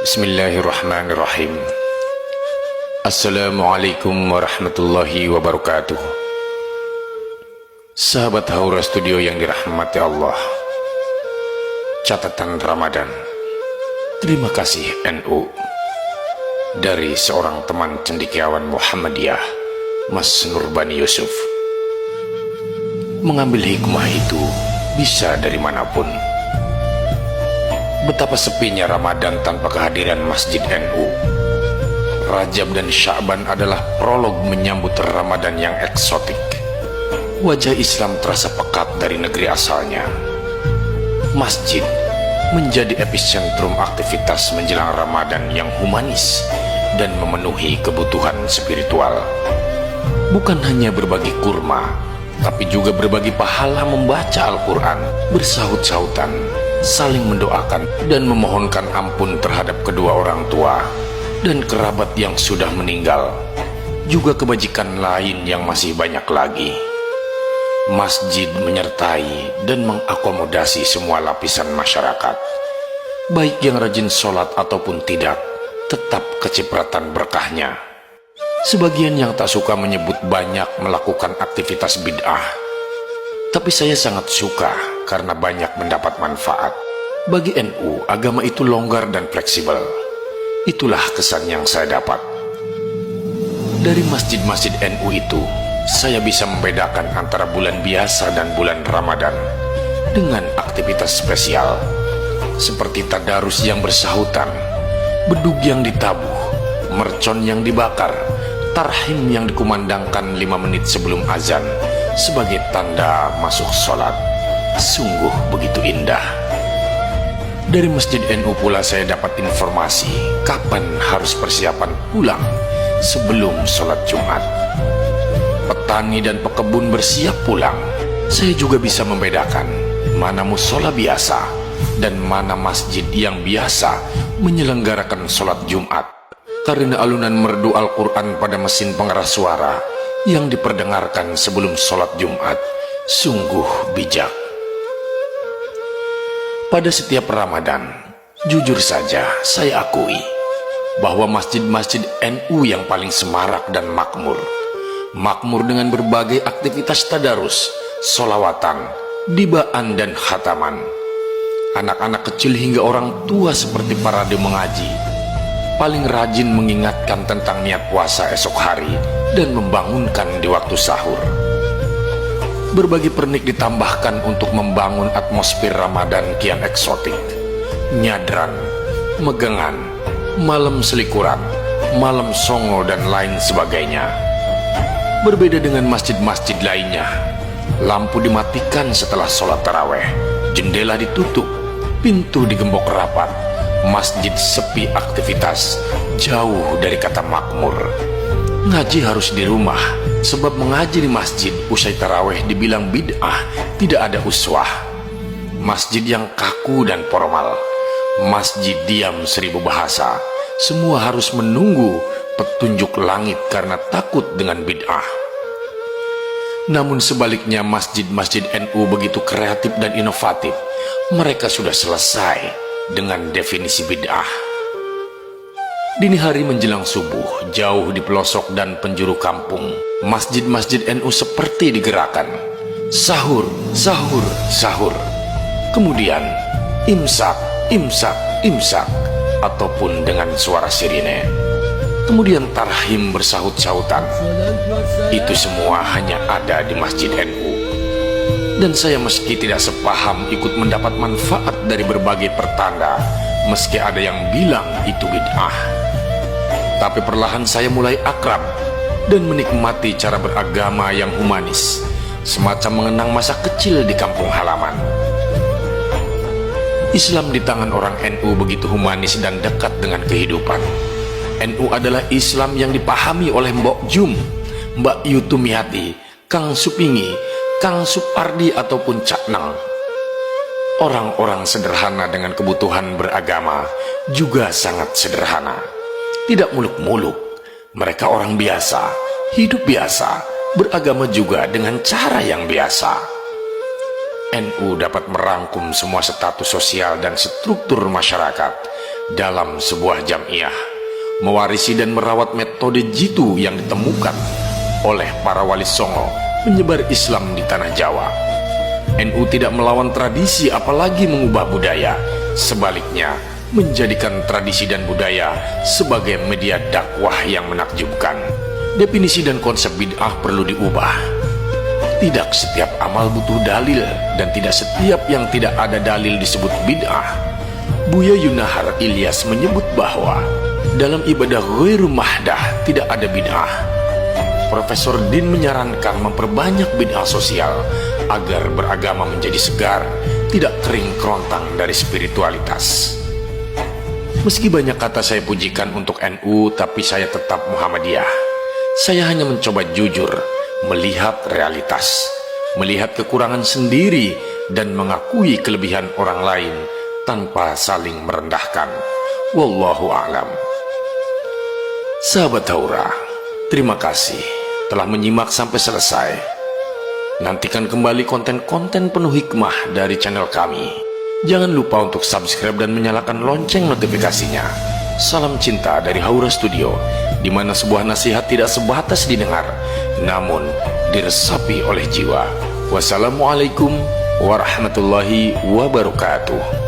Bismillahirrahmanirrahim. Assalamualaikum warahmatullahi wabarakatuh. Sahabat Haura Studio yang dirahmati Allah, catatan Ramadan. Terima kasih NU. Dari seorang teman cendekiawan Muhammadiyah, Mas Nurbani Yusuf. Mengambil hikmah itu bisa dari manapun. Betapa sepinya Ramadan tanpa kehadiran Masjid NU. Rajab dan Sya'ban adalah prolog menyambut Ramadan yang eksotik. Wajah Islam terasa pekat dari negeri asalnya. Masjid menjadi epicentrum aktivitas menjelang Ramadan yang humanis dan memenuhi kebutuhan spiritual. Bukan hanya berbagi kurma, tapi juga berbagi pahala membaca Al-Quran, bersahut-sahutan, saling mendoakan dan memohonkan ampun terhadap kedua orang tua dan kerabat yang sudah meninggal, juga kebajikan lain yang masih banyak lagi. Masjid menyertai dan mengakomodasi semua lapisan masyarakat, baik yang rajin sholat ataupun tidak, tetap kecipratan berkahnya. Sebagian yang tak suka menyebut banyak melakukan aktivitas bid'ah, tapi saya sangat suka karena banyak mendapat manfaat. Bagi NU, agama itu longgar dan fleksibel. Itulah kesan yang saya dapat. Dari masjid-masjid NU itu, saya bisa membedakan antara bulan biasa dan bulan Ramadan dengan aktivitas spesial seperti tadarus yang bersahutan, bedug yang ditabuh, mercon yang dibakar, tarhim yang dikumandangkan 5 menit sebelum azan sebagai tanda masuk sholat. Sungguh begitu indah. Dari Masjid NU pula saya dapat informasi kapan harus persiapan pulang sebelum sholat Jumat. Petani dan pekebun bersiap pulang. Saya juga bisa membedakan mana musola biasa dan mana masjid yang biasa menyelenggarakan sholat Jumat, karena alunan merdu Al-Quran pada mesin pengeras suara yang diperdengarkan sebelum sholat Jumat sungguh bijak. Pada setiap Ramadan, jujur saja saya akui bahwa masjid-masjid NU yang paling semarak dan makmur dengan berbagai aktivitas tadarus, solawatan, dibaan dan khataman. Anak-anak kecil hingga orang tua seperti parade mengaji, paling rajin mengingatkan tentang niat puasa esok hari dan membangunkan di waktu sahur. Berbagai pernik ditambahkan untuk membangun atmosfer Ramadan kian eksotik. Nyadran, megangan, malam selikuran, malam songo dan lain sebagainya. Berbeda dengan masjid-masjid lainnya, lampu dimatikan setelah sholat taraweh, jendela ditutup, pintu digembok rapat, masjid sepi aktivitas, jauh dari kata makmur. Ngaji harus di rumah, sebab mengaji di masjid usai taraweh dibilang bid'ah, tidak ada uswah. Masjid yang kaku dan formal, masjid diam 1000 bahasa, semua harus menunggu petunjuk langit karena takut dengan bid'ah. Namun sebaliknya masjid-masjid NU begitu kreatif dan inovatif. Mereka sudah selesai dengan definisi bid'ah. Dini hari menjelang subuh, jauh di pelosok dan penjuru kampung, masjid-masjid NU seperti digerakkan. Sahur, sahur, sahur. Kemudian imsak, imsak, imsak, ataupun dengan suara sirine. Kemudian tarhim bersahut-sahutan. Itu semua hanya ada di Masjid NU. Dan saya meski tidak sepaham ikut mendapat manfaat dari berbagai pertanda, meski ada yang bilang itu bid'ah. Tapi perlahan saya mulai akrab dan menikmati cara beragama yang humanis, semacam mengenang masa kecil di kampung halaman. Islam di tangan orang NU begitu humanis dan dekat dengan kehidupan. NU adalah Islam yang dipahami oleh Mbok Jum, Mbak Yutumiati, Kang Supingi, Kang Supardi ataupun Cak Nang. Orang-orang sederhana dengan kebutuhan beragama juga sangat sederhana. Tidak muluk-muluk, mereka orang biasa, hidup biasa, beragama juga dengan cara yang biasa. NU dapat merangkum semua status sosial dan struktur masyarakat dalam sebuah jamiah, mewarisi dan merawat metode jitu yang ditemukan oleh para wali songo menyebar Islam di tanah Jawa. NU tidak melawan tradisi apalagi mengubah budaya, sebaliknya menjadikan tradisi dan budaya sebagai media dakwah yang menakjubkan. Definisi dan konsep bid'ah perlu diubah. Tidak setiap amal butuh dalil, dan tidak setiap yang tidak ada dalil disebut bid'ah. Buya Yunahar Ilyas menyebut bahwa dalam ibadah ghairu mahdah tidak ada bid'ah. Profesor Din menyarankan memperbanyak bid'ah sosial agar beragama menjadi segar, tidak kering kerontang dari spiritualitas. Meski banyak kata saya pujikan untuk NU, tapi saya tetap Muhammadiyah. Saya hanya mencoba jujur, melihat realitas, melihat kekurangan sendiri, dan mengakui kelebihan orang lain tanpa saling merendahkan. Wallahu a'lam. Sahabat Haura, terima kasih telah menyimak sampai selesai. Nantikan kembali konten-konten penuh hikmah dari channel kami. Jangan lupa untuk subscribe dan menyalakan lonceng notifikasinya. Salam cinta dari Haura Studio, di mana sebuah nasihat tidak sebatas didengar, namun diresapi oleh jiwa. Wassalamualaikum warahmatullahi wabarakatuh.